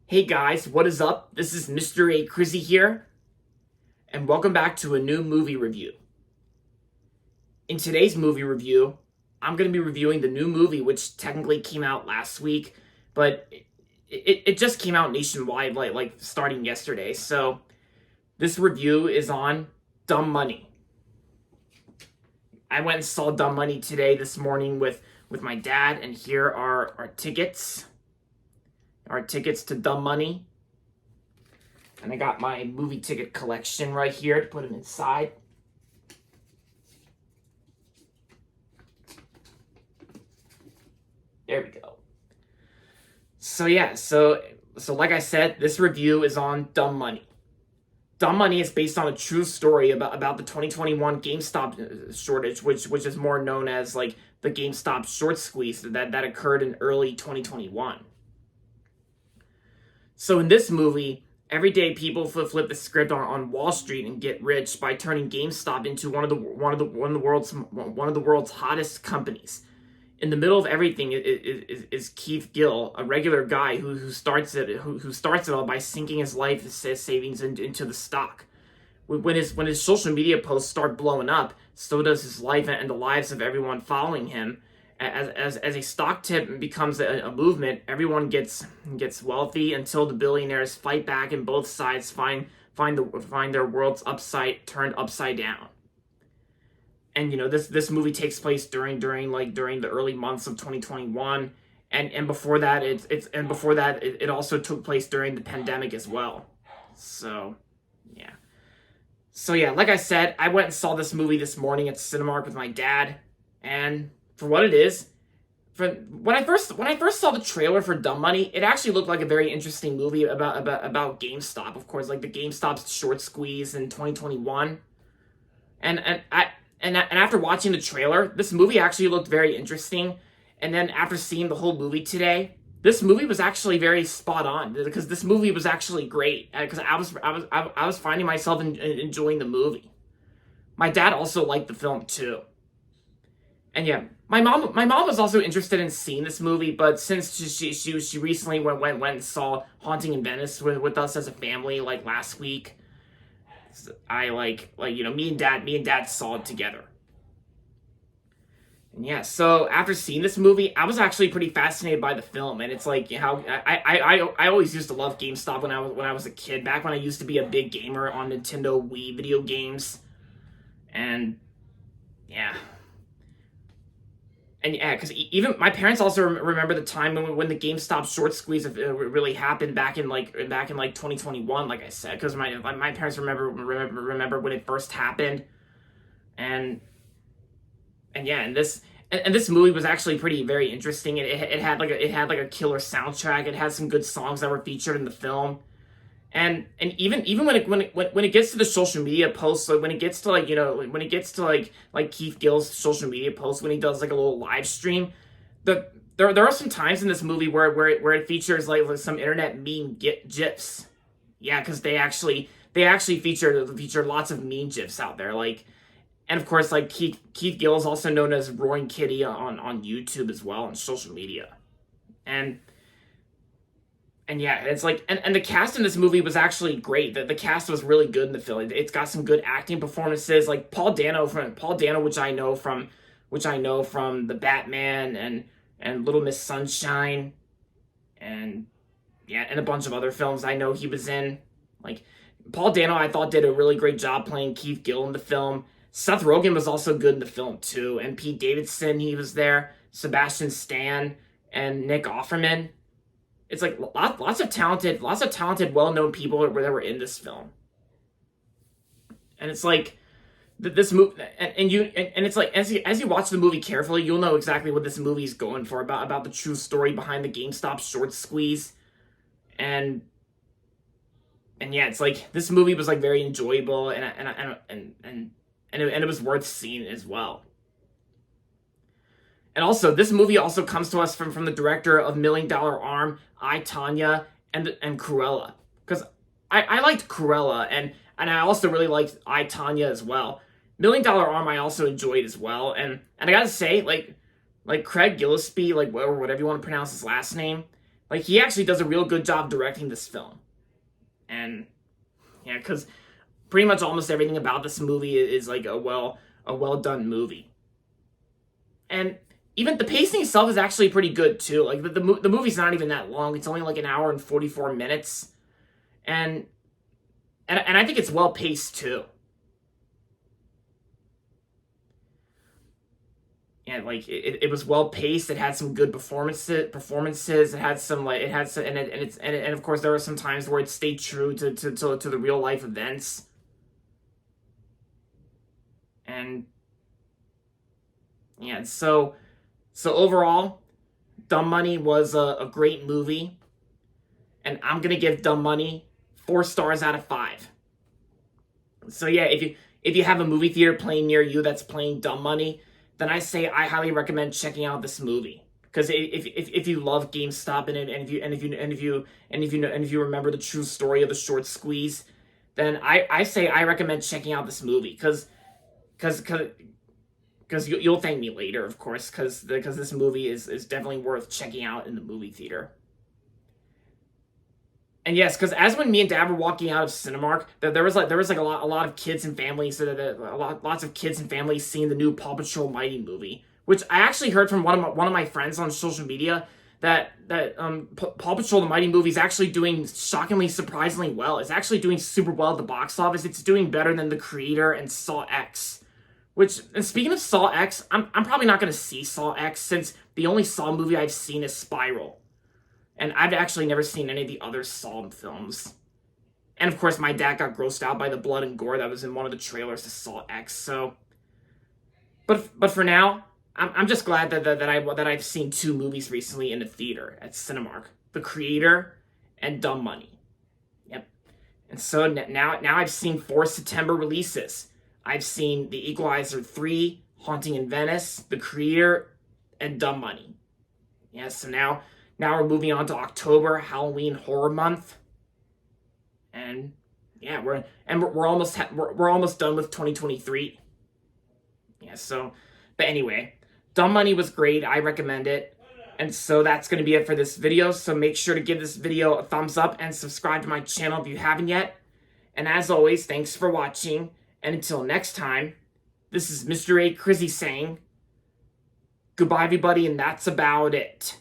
Hey guys, what is up? This is Mr. A. Crizzy here, and welcome back to a new movie review. In today's movie review, I'm going to be reviewing the new movie, which technically came out last week, but it just came out nationwide, like starting yesterday. So this review is on Dumb Money. I went and saw Dumb Money this morning with my dad, and here are our tickets. Our tickets to Dumb Money. And I got my movie ticket collection right here to put them inside. There we go. So yeah, so like I said, this review is on Dumb Money. Dumb Money is based on a true story about the 2021 GameStop shortage, which is more known as like the GameStop short squeeze that occurred in early 2021. So in this movie, everyday people flip the script on Wall Street and get rich by turning GameStop into one of the world's hottest companies. In the middle of everything is Keith Gill, a regular guy who starts it all by sinking his life savings into the stock. When his social media posts start blowing up, so does his life and the lives of everyone following him. As a stock tip becomes a movement, everyone gets wealthy until the billionaires fight back and both sides find their worlds turned upside down. And this movie takes place during the early months of 2021, and before that it also took place during the pandemic as well. So yeah, like I said, I went and saw this movie this morning at Cinemark with my dad, and for what it is, when I first saw the trailer for Dumb Money, it actually looked like a very interesting movie about GameStop, of course, like the GameStop's short squeeze in 2021. And after watching the trailer, this movie actually looked very interesting. And then after seeing the whole movie today, this movie was actually very spot on, because this movie was actually great, because I was finding myself enjoying the movie. My dad also liked the film too. And yeah, my mom was also interested in seeing this movie, but since she recently went and saw Haunting in Venice with us as a family like last week, I me and dad saw it together. And yeah, so after seeing this movie, I was actually pretty fascinated by the film, and it's like how I always used to love GameStop when I was a kid, back when I used to be a big gamer on Nintendo Wii video games, and yeah. And yeah, because even my parents also remember the time when the GameStop short squeeze really happened back in 2021, like I said, because my parents remember when it first happened, and yeah, and this movie was actually very interesting. It had like a killer soundtrack. It had some good songs that were featured in the film. And even when it gets to the social media posts, like when it gets to Keith Gill's social media posts, when he does like a little live stream, there are some times in this movie where it features like some internet meme gifs. Yeah, because they actually feature lots of meme gifs out there, like. And of course, like Keith Gill is also known as Roaring Kitty on YouTube as well, on social media. And yeah, it's like, and the cast in this movie was actually great. The cast was really good in the film. It's got some good acting performances, like Paul Dano, which I know from The Batman and Little Miss Sunshine, and yeah, and a bunch of other films I know he was in. Like Paul Dano, I thought did a really great job playing Keith Gill in the film. Seth Rogen was also good in the film too, and Pete Davidson, he was there. Sebastian Stan and Nick Offerman. It's like lots of talented, well-known people that were in this film, and it's like this movie, and it's like as you watch the movie carefully, you'll know exactly what this movie is going for, about the true story behind the GameStop short squeeze, and yeah, it's like this movie was like very enjoyable, and it was worth seeing as well. And also, this movie also comes to us from the director of $1 Million Arm, I, Tonya, and Cruella. Because I liked Cruella, and I also really liked I, Tonya as well. $1 Million Arm I also enjoyed as well. And I gotta say, like Craig Gillespie, or whatever you want to pronounce his last name, Like, he actually does a real good job directing this film. And yeah, because pretty much almost everything about this movie is like a well done movie. And even the pacing itself is actually pretty good too. Like the movie's not even that long. It's only like an hour and 44 minutes. And I think it's well paced too. And like it was well paced. It had some good performances. It had some like it had some and of course there were some times where it stayed true to the real life events. And yeah, so overall, Dumb Money was a great movie, and I'm gonna give Dumb Money 4 stars out of 5. So yeah, if you have a movie theater playing near you that's playing Dumb Money, then I highly recommend checking out this movie. Because if you love GameStop and if you remember the true story of the short squeeze, then I recommend checking out this movie. Because you'll thank me later, of course, because this movie is definitely worth checking out in the movie theater. And yes, because as when me and Dad were walking out of Cinemark, there was like a lot of kids and families, lots of kids and families seeing the new Paw Patrol Mighty movie, which I actually heard from one of my friends on social media that Paw Patrol the Mighty movie is actually doing shockingly, surprisingly well. It's actually doing super well at the box office. It's doing better than The Creator and Saw X. Which, and speaking of Saw X, I'm probably not going to see Saw X since the only Saw movie I've seen is Spiral. And I've actually never seen any of the other Saw films. And of course, my dad got grossed out by the blood and gore that was in one of the trailers to Saw X. So, but for now, I'm just glad that I've seen 2 movies recently in the theater at Cinemark: The Creator and Dumb Money. Yep. And so now I've seen 4 September releases. I've seen The Equalizer 3, Haunting in Venice, The Creator, and Dumb Money. Yeah, so now we're moving on to October, Halloween Horror Month. And yeah, we're almost done with 2023. Yeah, so but anyway, Dumb Money was great. I recommend it. And so that's going to be it for this video. So make sure to give this video a thumbs up and subscribe to my channel if you haven't yet. And as always, thanks for watching. And until next time, this is Mr. A. Crizzy saying, goodbye everybody, and that's about it.